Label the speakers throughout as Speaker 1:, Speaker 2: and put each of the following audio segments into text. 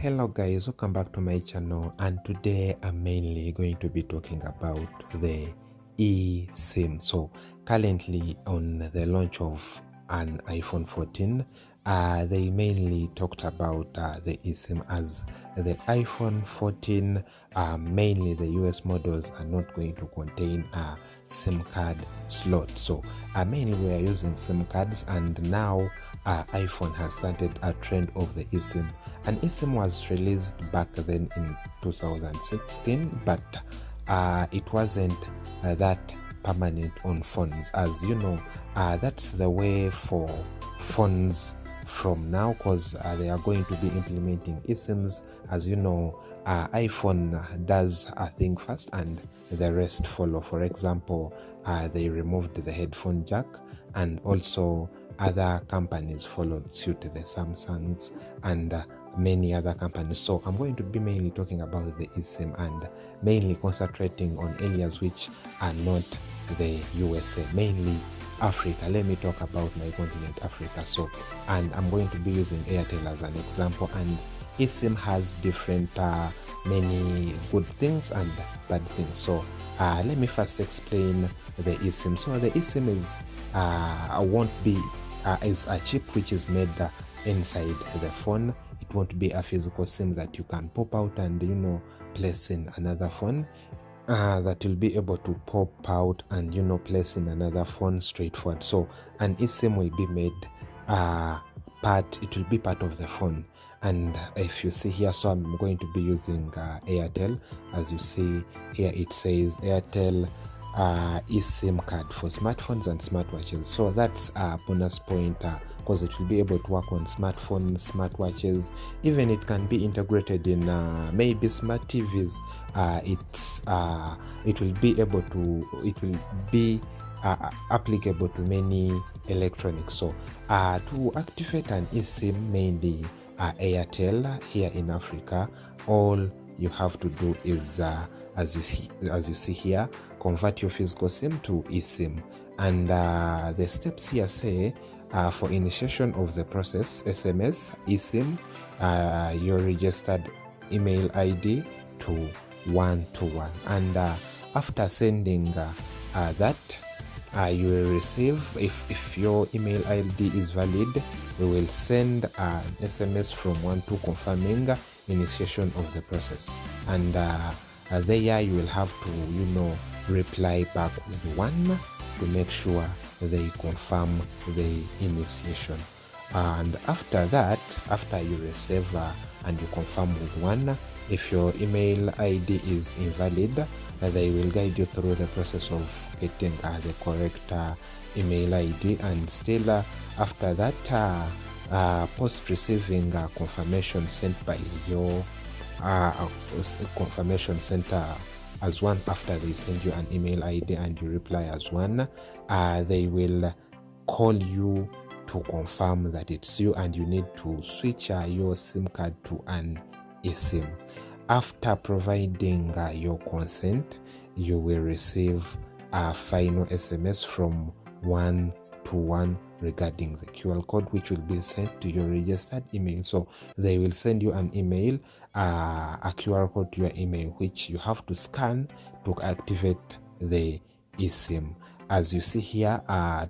Speaker 1: Hello guys, welcome back to my channel, and today I'm mainly going to be talking about the eSIM. So currently on the launch of an iPhone 14, they mainly talked about the eSIM, as the iPhone 14, mainly the US models, are not going to contain a SIM card slot. So mainly we are using SIM cards, and now iPhone has started a trend of the eSIM. And eSIM was released back then in 2016, but it wasn't that permanent on phones. As you know, that's the way for phones from now, because they are going to be implementing eSIMs. As you know, iPhone does a thing first and the rest follow. For example, they removed the headphone jack, and also other companies followed suit, the Samsungs and many other companies. So I'm going to be mainly talking about the eSIM and mainly concentrating on areas which are not the USA, mainly Africa. Let me talk about my continent, Africa. So, and I'm going to be using Airtel as an example, and eSIM has different many good things and bad things. So let me first explain the eSIM. So the eSIM is is a chip which is made inside the phone. It won't be a physical SIM that you can pop out and place in another phone. That will be able to pop out and place in another phone straightforward. So an eSIM will be made it will be part of the phone. And if you see here, so I'm going to be using Airtel. As you see here, it says Airtel eSIM card for smartphones and smartwatches. So that's a bonus point, because it will be able to work on smartphones, smartwatches. Even it can be integrated in maybe smart TVs. It will be applicable to many electronics. So to activate an eSIM, mainly Airtel here in Africa, all you have to do is as you see here, convert your physical SIM to eSIM. And the steps here say, for initiation of the process, SMS eSIM your registered email ID to 121, and after sending that, you will receive, if your email ID is valid, we will send an SMS from 12 confirming initiation of the process. And there you will have to reply back with 1 to make sure they confirm the initiation. And after that, after you receive and you confirm with 1, if your email ID is invalid, they will guide you through the process of getting the correct email ID. And still after that, post receiving confirmation sent by your confirmation center as 1, after they send you an email ID and you reply as 1, they will call you to confirm that it's you, and you need to switch your SIM card to an eSIM. After providing your consent, you will receive a final SMS from 121 regarding the QR code, which will be sent to your registered email. So they will send you an email, a QR code to your email, which you have to scan to activate the eSIM. As you see here,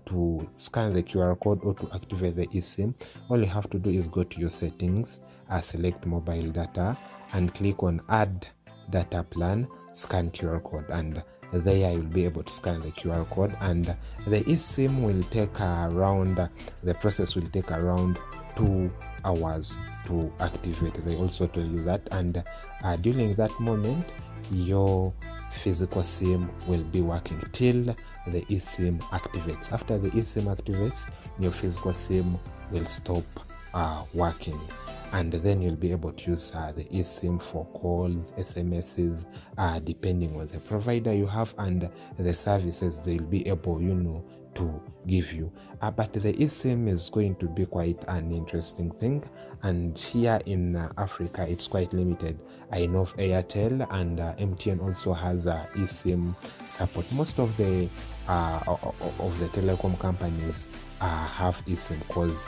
Speaker 1: to scan the QR code or to activate the eSIM, all you have to do is go to your settings, select mobile data, and click on add data plan, scan QR code, and there you'll be able to scan the QR code, and the eSIM will take the process will take around 2 hours to activate. They also tell you that, and during that moment, your physical SIM will be working till the eSIM activates. After the eSIM activates, your physical SIM will stop working, and then you'll be able to use the eSIM for calls, SMSs, depending on the provider you have and the services they'll be able to give you. But the eSIM is going to be quite an interesting thing, and here in Africa it's quite limited. I know of Airtel and MTN also has eSIM support. Most of the telecom companies have eSIM, because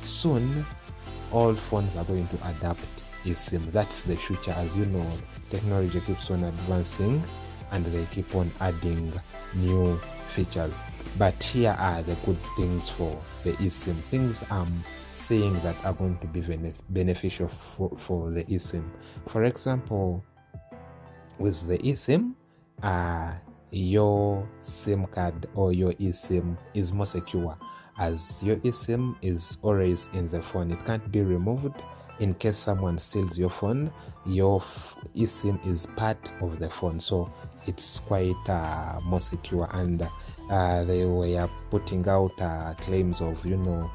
Speaker 1: soon all phones are going to adapt eSIM. That's the future. As you know, technology keeps on advancing and they keep on adding new features. But here are the good things for the eSIM. Things I'm saying that are going to be beneficial for the eSIM. For example, with the eSIM, your SIM card or your eSIM is more secure, as your eSIM is always in the phone. It can't be removed. In case someone steals your phone, your eSIM is part of the phone, so it's quite more secure. And they were putting out claims of, you know,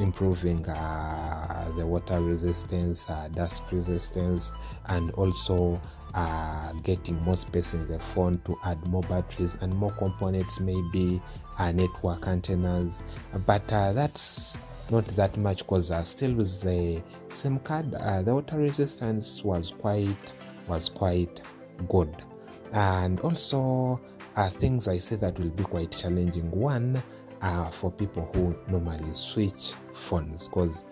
Speaker 1: improving the water resistance, dust resistance, and also getting more space in the phone to add more batteries and more components, maybe network antennas. But that's not that much, because still with the SIM card, the water resistance was quite good. And also things I say that will be quite challenging. One, for people who normally switch phones, because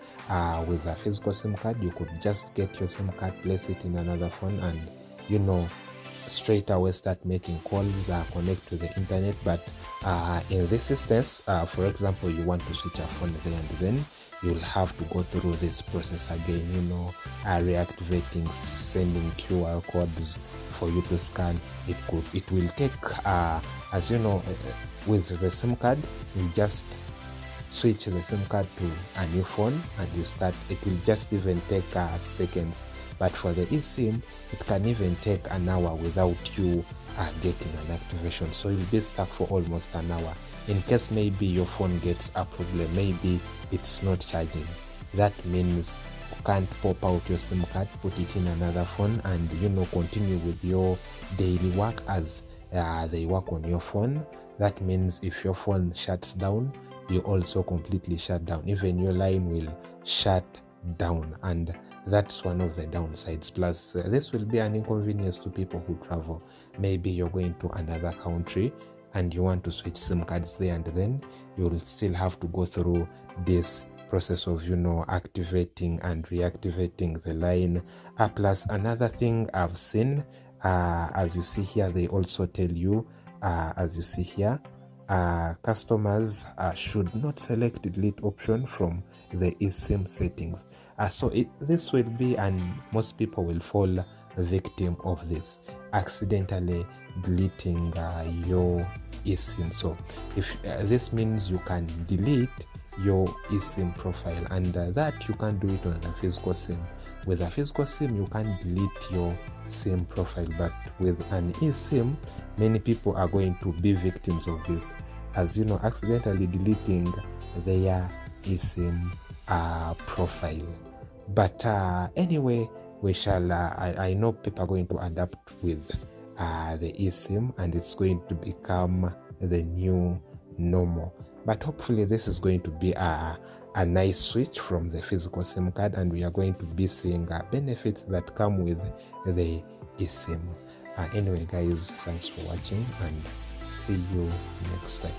Speaker 1: with a physical SIM card you could just get your SIM card, place it in another phone, and, you know, straight away start making calls, connect to the internet. But in this instance, for example, you want to switch a phone there and then, you'll have to go through this process again, you know, reactivating, sending QR codes for you to scan. It will take as you know, with the SIM card, you just switch the SIM card to a new phone and you start. It will just even take seconds. But for the eSIM, it can even take an hour without you getting an activation. So you'll be stuck for almost an hour. In case maybe your phone gets a problem, maybe it's not charging, that means you can't pop out your SIM card, put it in another phone, and, you know, continue with your daily work as they work on your phone. That means if your phone shuts down, you also completely shut down. Even your line will shut down, and that's one of the downsides. Plus, this will be an inconvenience to people who travel. Maybe you're going to another country and you want to switch SIM cards there, and then you'll still have to go through this process of, you know, activating and reactivating the line. Plus, another thing I've seen, as you see here, they also tell you, as you see here, customers should not select the delete option from the eSIM settings. So this will be, and most people will fall victim of this, accidentally deleting your eSIM. So if this means you can delete your eSIM profile, and that you can do it on a physical SIM. With a physical SIM, you can delete your SIM profile, but with an eSIM, many people are going to be victims of this, as you know, accidentally deleting their eSIM profile. But anyway, we shall I know people are going to adapt with the eSIM, and it's going to become the new normal. But hopefully this is going to be a nice switch from the physical SIM card, and we are going to be seeing benefits that come with the eSIM. Anyway guys, thanks for watching, and see you next time.